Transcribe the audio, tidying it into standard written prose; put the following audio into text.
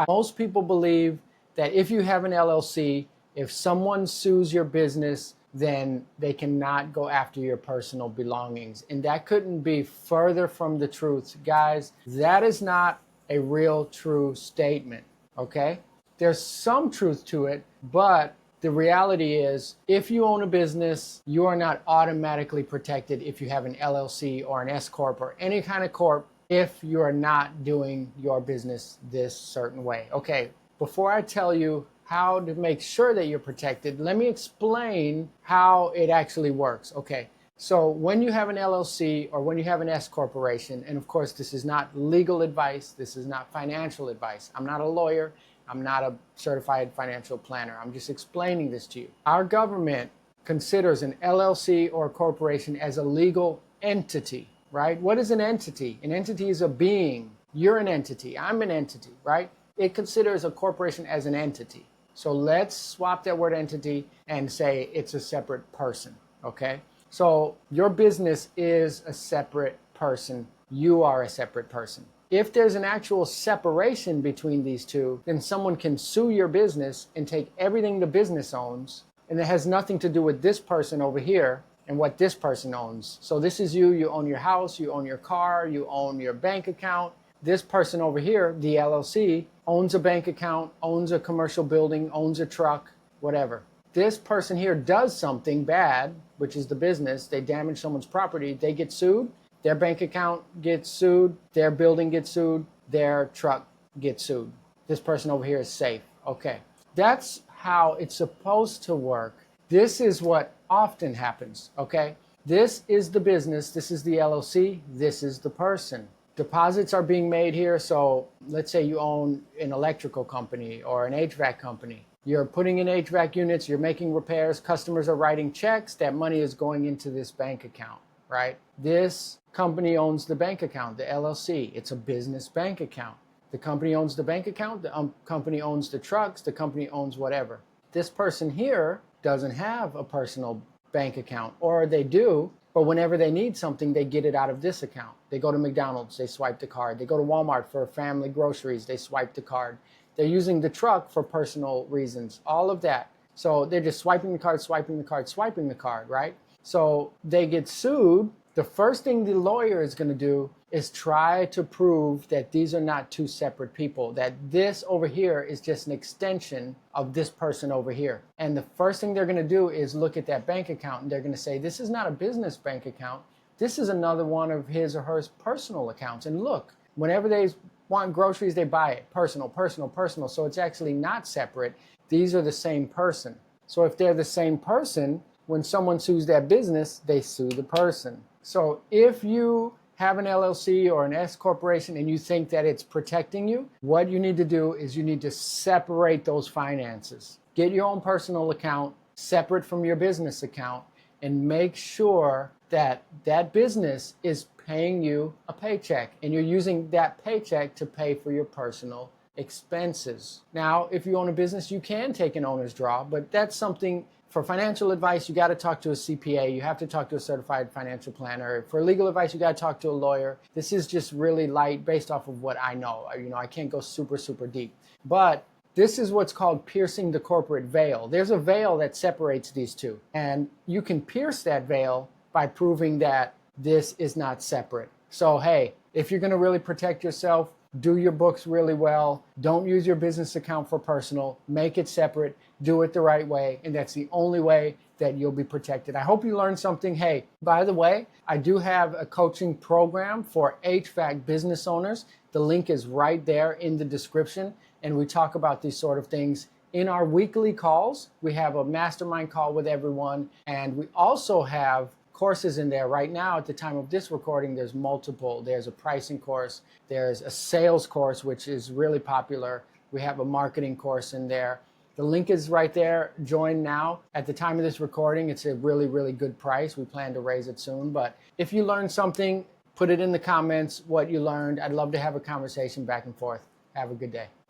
Most people believe that if you have an LLC, if someone sues your business, then they cannot go after your personal belongings. And that couldn't be further from the truth. Guys, that is not a real true statement, okay? There's some truth to it, but the reality is if you own a business, you are not automatically protected if you have an LLC or an S Corp or any kind of corp if you are not doing your business this certain way. Okay, before I tell you how to make sure that you're protected, let me explain how it actually works. Okay, so when you have an LLC or when you have an S corporation, and of course this is not legal advice, this is not financial advice. I'm not a lawyer, I'm not a certified financial planner. I'm just explaining this to you. Our government considers an LLC or a corporation as a legal entity, right? What is an entity? An entity is a being. You're an entity. I'm an entity, right? It considers a corporation as an entity. So let's swap that word entity and say it's a separate person, okay? So your business is a separate person. You are a separate person. If there's an actual separation between these two, then someone can sue your business and take everything the business owns, and it has nothing to do with this person over here and what this person owns. So this is you, you own your house, you own your car, you own your bank account. This person over here, the LLC, owns a bank account, owns a commercial building, owns a truck, whatever. This person here does something bad, which is the business, they damage someone's property, they get sued. Their bank account gets sued, their building gets sued, their truck gets sued. This person over here is safe. Okay, that's how it's supposed to work. This is what often happens, okay? This is the business, this is the LLC, this is the person. Deposits are being made here, so let's say you own an electrical company or an HVAC company. You're putting in HVAC units, you're making repairs, customers are writing checks, that money is going into this bank account, right? This company owns the bank account, the LLC. It's a business bank account. The company owns the bank account, the company owns the trucks, the company owns whatever. This person here doesn't have a personal bank account, or they do, but whenever they need something, they get it out of this account. They go to McDonald's, they swipe the card. They go to Walmart for family groceries, they swipe the card. They're using the truck for personal reasons, all of that. So they're just swiping the card, swiping the card, swiping the card, right? So they get sued. The first thing the lawyer is going to do is try to prove that these are not two separate people, that this over here is just an extension of this person over here. And the first thing they're going to do is look at that bank account and they're going to say, this is not a business bank account. This is another one of his or her personal accounts. And look, whenever they want groceries, they buy it. Personal, personal, personal. So it's actually not separate. These are the same person. So if they're the same person, when someone sues that business, they sue the person. So if you have an LLC or an S corporation and you think that it's protecting you, what you need to do is you need to separate those finances. Get your own personal account separate from your business account and make sure that that business is paying you a paycheck and you're using that paycheck to pay for your personal expenses. Now, if you own a business, you can take an owner's draw, but that's something. For financial advice, you got to talk to a CPA. You have to talk to a certified financial planner. For legal advice, you got to talk to a lawyer. This is just really light based off of what I know. I can't go super, super deep. But this is what's called piercing the corporate veil. There's a veil that separates these two. And you can pierce that veil by proving that this is not separate. So, hey, if you're going to really protect yourself, do your books really well. Don't use your business account for personal. Make it separate. Do it the right way. And that's the only way that you'll be protected. I hope you learned something. Hey, by the way, I do have a coaching program for HVAC business owners. The link is right there in the description. And we talk about these sort of things in our weekly calls. We have a mastermind call with everyone. And we also have courses in there right now. At the time of this recording, there's multiple. There's a pricing course, there's a sales course, which is really popular. We have a marketing course in there. The link is right there. Join now. At the time of this recording, it's a really, really good price. We plan to raise it soon. But if you learned something, put it in the comments what you learned. I'd love to have a conversation back and forth. Have a good day.